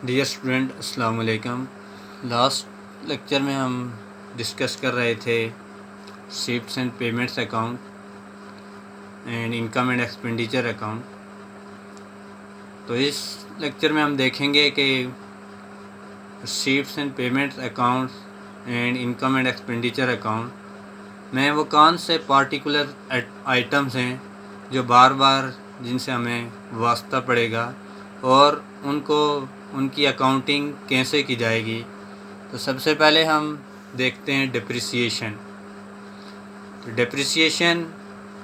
Dear student السلام علیکم. Last lecture میں ہم ڈسکس کر رہے تھے receipts and payments account and income and expenditure account. تو اس لیکچر میں ہم دیکھیں گے کہ receipts and payments accounts and income and expenditure account میں وہ کون سے پارٹیکولر آئٹمس ہیں جو بار بار جن سے ہمیں واسطہ پڑے گا اور ان کی اکاؤنٹنگ کیسے کی جائے گی. تو سب سے پہلے ہم دیکھتے ہیں ڈپریسیشن. تو depreciation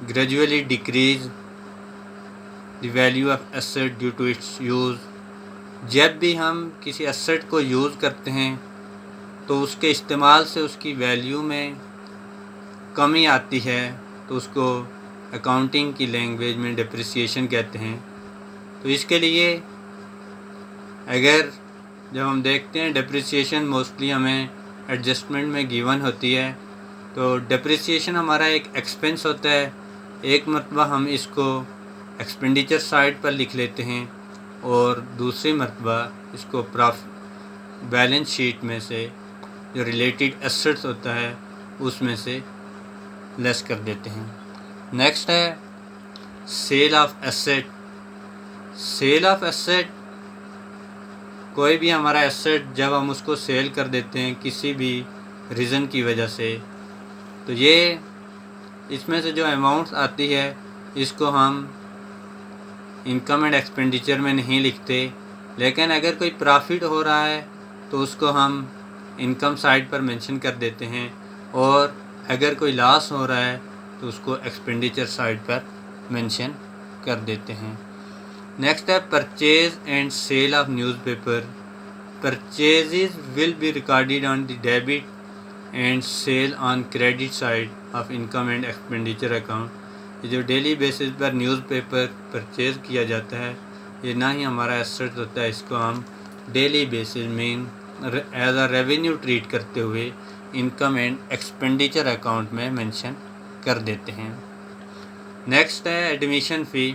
gradually decreases the value of asset due to its use. جب بھی ہم کسی ایسٹ کو یوز کرتے ہیں تو اس کے استعمال سے اس کی ویلیو میں کمی آتی ہے، تو اس کو اکاؤنٹنگ کی لینگویج میں ڈپریسیشن کہتے ہیں. تو اس کے لیے اگر جب ہم دیکھتے ہیں ڈپریسیشن موسٹلی ہمیں ایڈجسٹمنٹ میں گیون ہوتی ہے، تو ڈپریسیشن ہمارا ایک ایکسپنس ہوتا ہے. ایک مرتبہ ہم اس کو ایکسپینڈیچر سائڈ پر لکھ لیتے ہیں اور دوسری مرتبہ اس کو بیلنس شیٹ میں سے جو ریلیٹڈ ایسٹس ہوتا ہے اس میں سے لیس کر دیتے ہیں. نیکسٹ ہے sale of asset. Sale of asset کوئی بھی ہمارا ایسٹ جب ہم اس کو سیل کر دیتے ہیں کسی بھی ریزن کی وجہ سے، تو یہ اس میں سے جو اماؤنٹس آتی ہے اس کو ہم انکم اینڈ ایکسپینڈیچر میں نہیں لکھتے، لیکن اگر کوئی پرافٹ ہو رہا ہے تو اس کو ہم انکم سائڈ پر مینشن کر دیتے ہیں، اور اگر کوئی لاس ہو رہا ہے تو اس کو ایکسپینڈیچر سائڈ پر مینشن کر دیتے ہیں. نیکسٹ ہے purchase and sale of newspaper. Purchases will be recorded on the debit and sale on credit side of income and expenditure account. یہ جو ڈیلی بیسس پر نیوز پیپر پرچیز کیا جاتا ہے یہ نہ ہی ہمارا ایسٹ ہوتا ہے، اس کو ہم ڈیلی بیسس میں ایز اے ریونیو ٹریٹ کرتے ہوئے انکم اینڈ ایکسپینڈیچر اکاؤنٹ میں مینشن کر دیتے ہیں. نیکسٹ ہے ایڈمیشن فی.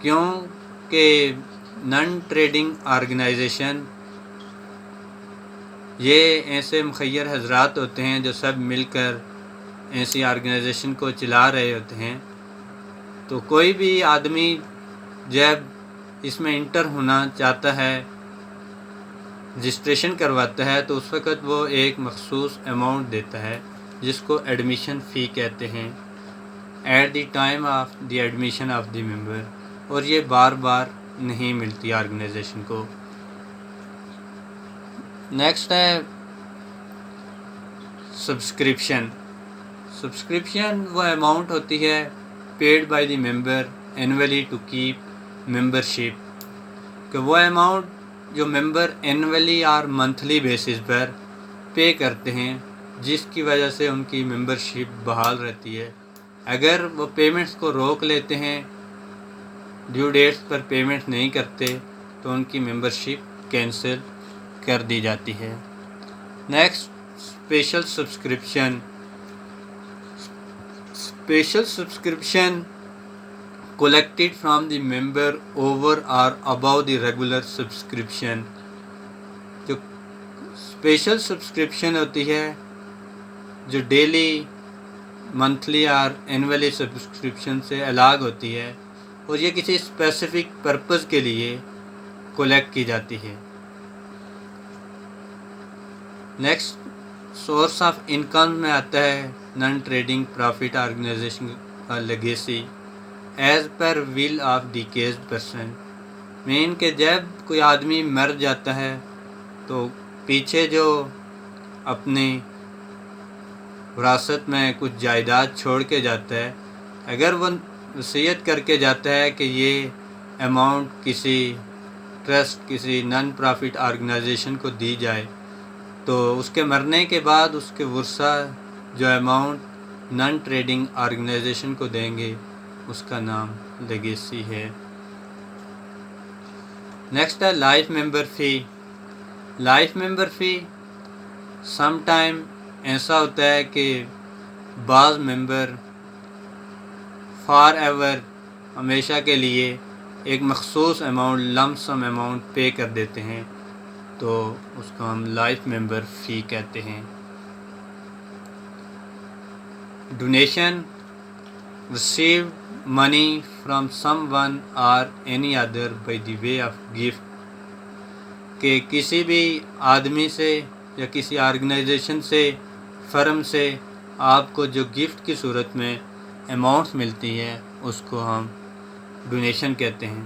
کیونکہ نان ٹریڈنگ آرگنائزیشن یہ ایسے مخیر حضرات ہوتے ہیں جو سب مل کر ایسی آرگنائزیشن کو چلا رہے ہوتے ہیں، تو کوئی بھی آدمی جب اس میں انٹر ہونا چاہتا ہے، رجسٹریشن کرواتا ہے، تو اس وقت وہ ایک مخصوص اماؤنٹ دیتا ہے جس کو ایڈمیشن فی کہتے ہیں at the time of the admission of the member, اور یہ بار بار نہیں ملتی آرگنائزیشن کو. نیکسٹ ہے سبسکرپشن. سبسکرپشن وہ اماؤنٹ ہوتی ہے paid by the member annually to keep membership, کہ وہ اماؤنٹ جو ممبر اینولی اور منتھلی بیسس پر پے کرتے ہیں جس کی وجہ سے ان کی ممبر شپ بحال رہتی ہے. اگر وہ پیمنٹس کو روک لیتے ہیں، ڈیو ڈیٹس پر پیمنٹ نہیں کرتے، تو ان کی ممبر شپ کینسل کر دی جاتی ہے. Next special subscription. Special subscription collected from the member over or above the regular subscription. جو اسپیشل سبسکرپشن ہوتی ہے جو ڈیلی منتھلی اور اینولی سبسکرپشن سے الگ ہوتی ہے، اور یہ کسی اسپیسیفک پرپز کے لیے کولیکٹ کی جاتی ہے. نیکسٹ سورس آف انکم میں آتا ہے نان ٹریڈنگ پرافٹ آرگنائزیشن کا legacy as per will of deceased person. Mean کہ جب کوئی آدمی مر جاتا ہے تو پیچھے جو اپنی وراثت میں کچھ جائیداد چھوڑ کے جاتا ہے، اگر وہ وصیت کر کے جاتا ہے کہ یہ اماؤنٹ کسی ٹرسٹ، کسی نان پرافٹ آرگنائزیشن کو دی جائے، تو اس کے مرنے کے بعد اس کے ورثاء جو اماؤنٹ نان ٹریڈنگ آرگنائزیشن کو دیں گے اس کا نام لیگیسی ہے. نیکسٹ ہے لائف ممبر فی. لائف ممبر فی سم ٹائم ایسا ہوتا ہے کہ بعض ممبر فار ایور ہمیشہ کے لیے ایک مخصوص اماؤنٹ لم سم اماؤنٹ پے کر دیتے ہیں تو اس کو ہم لائف ممبر فی کہتے ہیں۔ Donation received money from someone or any other by the way of gift، کہ کسی بھی آدمی سے یا کسی آرگنائزیشن سے، فرم سے آپ کو جو گفٹ کی صورت میں اماؤنٹس ملتی ہے اس کو ہم ڈونیشن کہتے ہیں۔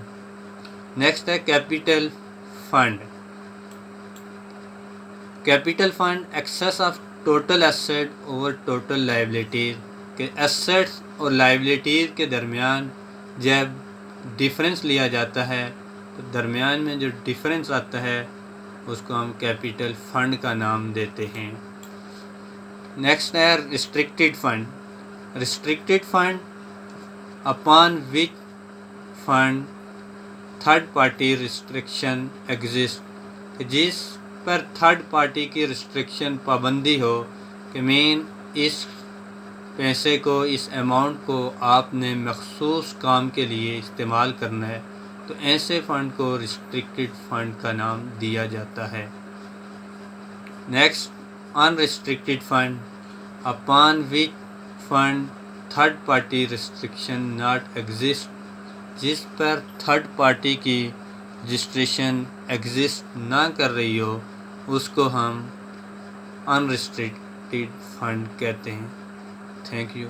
نیکسٹ ہے capital fund. Capital fund access of total asset over total liabilities, کہ ایسیٹس اور لائبلٹیز کے درمیان جب ڈیفرنس لیا جاتا ہے تو درمیان میں جو ڈیفرنس آتا ہے اس کو ہم کیپٹل فنڈ کا نام دیتے ہیں۔ نیکسٹ ہے restricted fund. Restricted fund upon which fund third party restriction exist, جس پر تھرڈ پارٹی کی ریسٹرکشن پابندی ہو کہ مین اس پیسے کو، اس اماؤنٹ کو آپ نے مخصوص کام کے لیے استعمال کرنا ہے، تو ایسے فنڈ کو ریسٹرکٹیڈ فنڈ کا نام دیا جاتا ہے۔ Next in restricted fund upon which fund third party restriction not exist, جس پر تھرڈ پارٹی کی رجسٹریشن ایگزسٹ نہ کر رہی ہو اس کو ہم ان ریسٹرکٹیڈ فنڈ کہتے ہیں۔ Thank you.